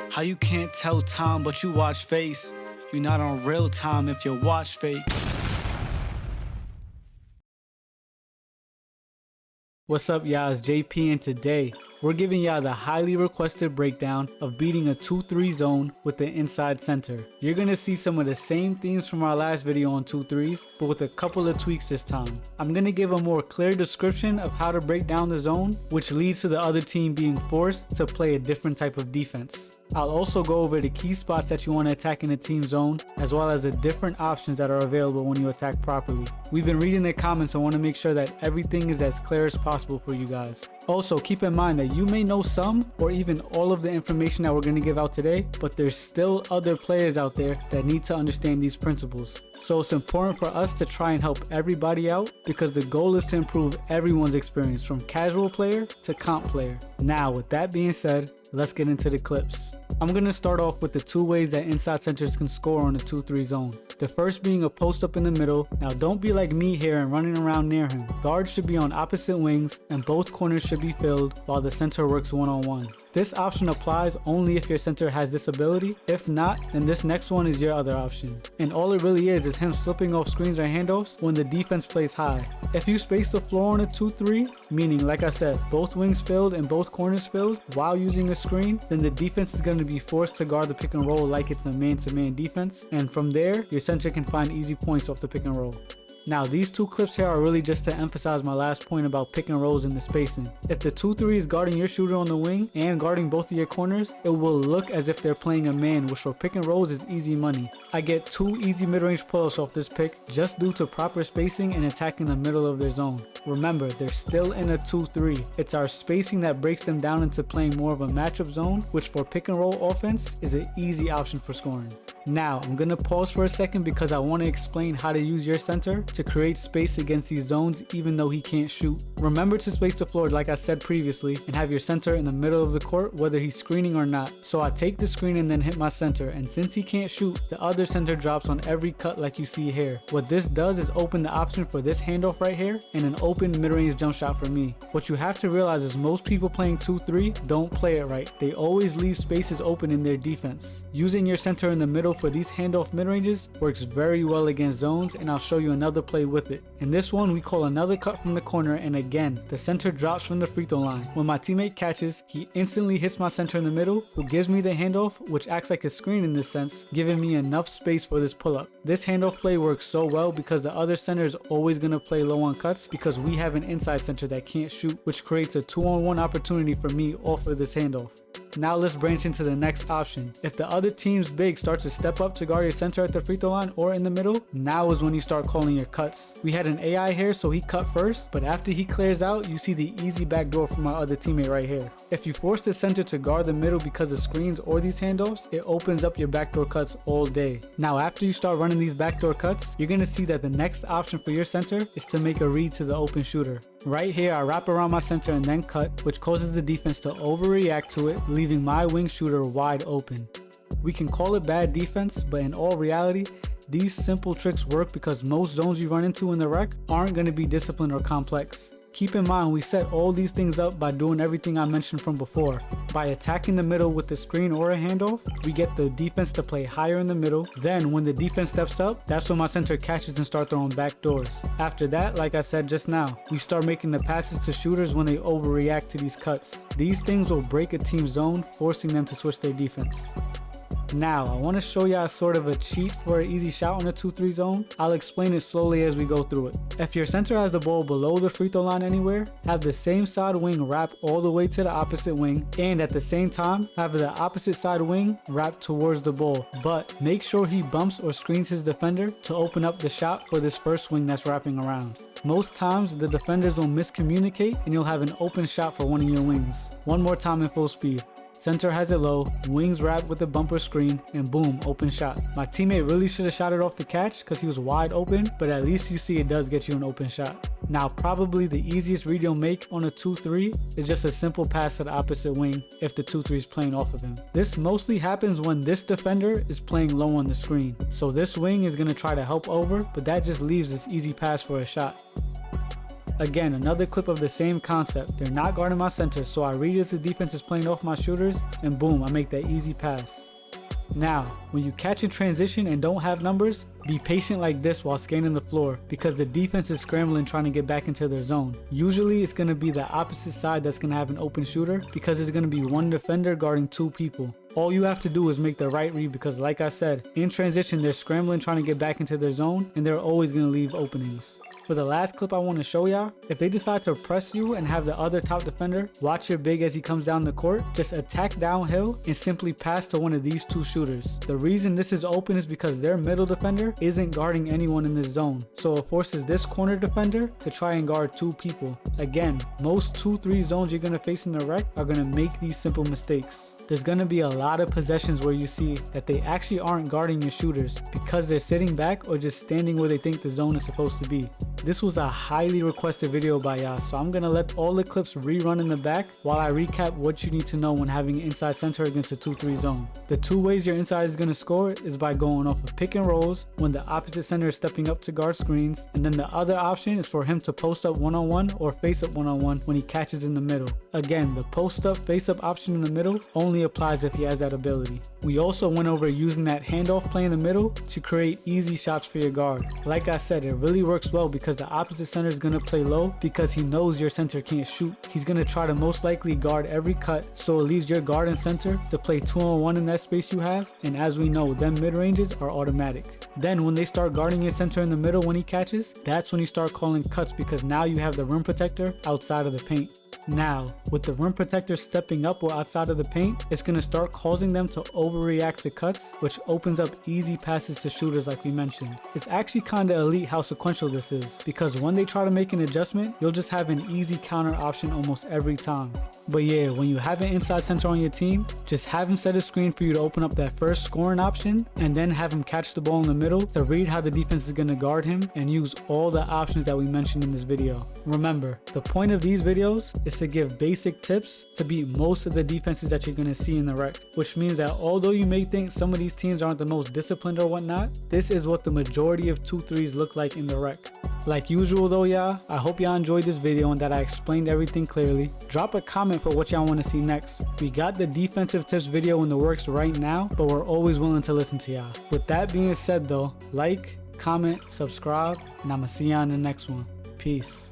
How you can't tell time but you watch face? You're not on real time if your watch fake. What's up, y'all? It's JP, and today we're giving y'all the highly requested breakdown of beating a 2-3 zone with the inside center. You're gonna see some of the same themes from our last video on 2-3s, but with a couple of tweaks this time. I'm gonna give a more clear description of how to break down the zone, which leads to the other team being forced to play a different type of defense. I'll also go over the key spots that you want to attack in a team zone, as well as the different options that are available when you attack properly. We've been reading the comments, so I want to make sure that everything is as clear as possible for you guys. Also, keep in mind that you may know some or even all of the information that we're going to give out today, but there's still other players out there that need to understand these principles. So it's important for us to try and help everybody out, because the goal is to improve everyone's experience from casual player to comp player. Now, with that being said, let's get into the clips. I'm going to start off with the two ways that inside centers can score on a 2-3 zone. The first being a post up in the middle. Now don't be like me here and running around near him. Guards should be on opposite wings and both corners should be filled while the center works one-on-one. This option applies only if your center has this ability. If not, then this next one is your other option. And all it really is him slipping off screens or handoffs when the defense plays high. If you space the floor on a 2-3, meaning like I said, both wings filled and both corners filled while using a screen, then the defense is going to be forced to guard the pick and roll like it's a man-to-man defense, and from there your center can find easy points off the pick and roll. Now these two clips here are really just to emphasize my last point about pick and rolls and the spacing. If the 2-3 is guarding your shooter on the wing and guarding both of your corners, it will look as if they're playing a man, which for pick and rolls is easy money. I get 2 easy mid-range pull-ups off this pick just due to proper spacing and attacking the middle of their zone. Remember, they're still in a 2-3. It's our spacing that breaks them down into playing more of a matchup zone, which for pick and roll offense is an easy option for scoring. Now, I'm going to pause for a second because I want to explain how to use your center to create space against these zones even though he can't shoot. Remember to space the floor like I said previously and have your center in the middle of the court whether he's screening or not. So I take the screen and then hit my center, and since he can't shoot, the other center drops on every cut like you see here. What this does is open the option for this handoff right here and an open mid-range jump shot for me. What you have to realize is most people playing 2-3 don't play it right. They always leave spaces open in their defense. Using your center in the middle for these handoff mid-ranges works very well against zones, and I'll show you another play with it. In this one, we call another cut from the corner, and again, the center drops from the free throw line. When my teammate catches, he instantly hits my center in the middle, who gives me the handoff, which acts like a screen in this sense, giving me enough space for this pull-up. This handoff play works so well because the other center is always going to play low on cuts because we have an inside center that can't shoot, which creates a 2-on-1 opportunity for me off of this handoff. Now let's branch into the next option. If the other team's big starts to step up to guard your center at the free throw line or in the middle, now is when you start calling your cuts. We had an AI here, so he cut first, but after he clears out, you see the easy backdoor from my other teammate right here. If you force the center to guard the middle because of screens or these handoffs, it opens up your backdoor cuts all day. Now after you start running these backdoor cuts, you're gonna see that the next option for your center is to make a read to the open shooter. Right here, I wrap around my center and then cut, which causes the defense to overreact to it, leaving my wing shooter wide open. We can call it bad defense, but in all reality, these simple tricks work because most zones you run into in the rec aren't going to be disciplined or complex. Keep in mind, we set all these things up by doing everything I mentioned from before. By attacking the middle with the screen or a handoff, we get the defense to play higher in the middle. Then when the defense steps up, that's when my center catches and start throwing back doors. After that, like I said just now, we start making the passes to shooters when they overreact to these cuts. These things will break a team's zone, forcing them to switch their defense. Now, I want to show y'all sort of a cheat for an easy shot on a 2-3 zone. I'll explain it slowly as we go through it. If your center has the ball below the free throw line anywhere, have the same side wing wrap all the way to the opposite wing, and at the same time, have the opposite side wing wrap towards the ball. But make sure he bumps or screens his defender to open up the shot for this first wing that's wrapping around. Most times, the defenders will miscommunicate and you'll have an open shot for one of your wings. One more time in full speed. Center has it low, wings wrap with a bumper screen, and boom, open shot. My teammate really should have shot it off the catch because he was wide open, but at least you see it does get you an open shot. Now, probably the easiest read you'll make on a 2-3 is just a simple pass to the opposite wing if the 2-3 is playing off of him. This mostly happens when this defender is playing low on the screen. So this wing is going to try to help over, but that just leaves this easy pass for a shot. Again, another clip of the same concept. They're not guarding my center, so I read if the defense is playing off my shooters, and boom, I make that easy pass. Now, when you catch in transition and don't have numbers, be patient like this while scanning the floor because the defense is scrambling trying to get back into their zone. Usually it's going to be the opposite side that's going to have an open shooter because there's going to be one defender guarding two people. All you have to do is make the right read because like I said, in transition they're scrambling trying to get back into their zone and they're always going to leave openings. For the last clip I want to show y'all, if they decide to press you and have the other top defender, watch your big as he comes down the court, just attack downhill and simply pass to one of these two shooters. The reason this is open is because their middle defender isn't guarding anyone in this zone, so it forces this corner defender to try and guard two people. Again, most 2-3 zones you're going to face in the rec are going to make these simple mistakes. There's going to be a lot of possessions where you see that they actually aren't guarding your shooters because they're sitting back or just standing where they think the zone is supposed to be. This was a highly requested video by y'all, so I'm going to let all the clips rerun in the back while I recap what you need to know when having an inside center against a 2-3 zone. The two ways your inside is going to score is by going off of pick and rolls when the opposite center is stepping up to guard screens, and then the other option is for him to post up one-on-one or face up one-on-one when he catches in the middle. Again, the post up face up option in the middle only applies if he has that ability. We also went over using that handoff play in the middle to create easy shots for your guard. Like I said, it really works well because the opposite center is going to play low because he knows your center can't shoot. He's going to try to most likely guard every cut, so it leaves your guard and center to play 2-on-1 in that space you have, and as we know, them mid-ranges are automatic. Then when they start guarding your center in the middle when he catches, that's when you start calling cuts because now you have the rim protector outside of the paint. Now, with the rim protector stepping up or outside of the paint, it's going to start causing them to overreact to cuts, which opens up easy passes to shooters like we mentioned. It's actually kinda elite how sequential this is, because when they try to make an adjustment, you'll just have an easy counter option almost every time. But yeah, when you have an inside center on your team, just have him set a screen for you to open up that first scoring option, and then have him catch the ball in the middle to read how the defense is going to guard him and use all the options that we mentioned in this video. Remember, the point of these videos is to give basic tips to beat most of the defenses that you're going to see in the rec, which means that although you may think some of these teams aren't the most disciplined or whatnot, this is what the majority of 2-3s look like in the rec. Like usual though y'all, I hope y'all enjoyed this video and that I explained everything clearly. Drop a comment for what y'all want to see next. We got the defensive tips video in the works right now, but we're always willing to listen to y'all. With that being said though, like, comment, subscribe, and I'ma see y'all in the next one. Peace.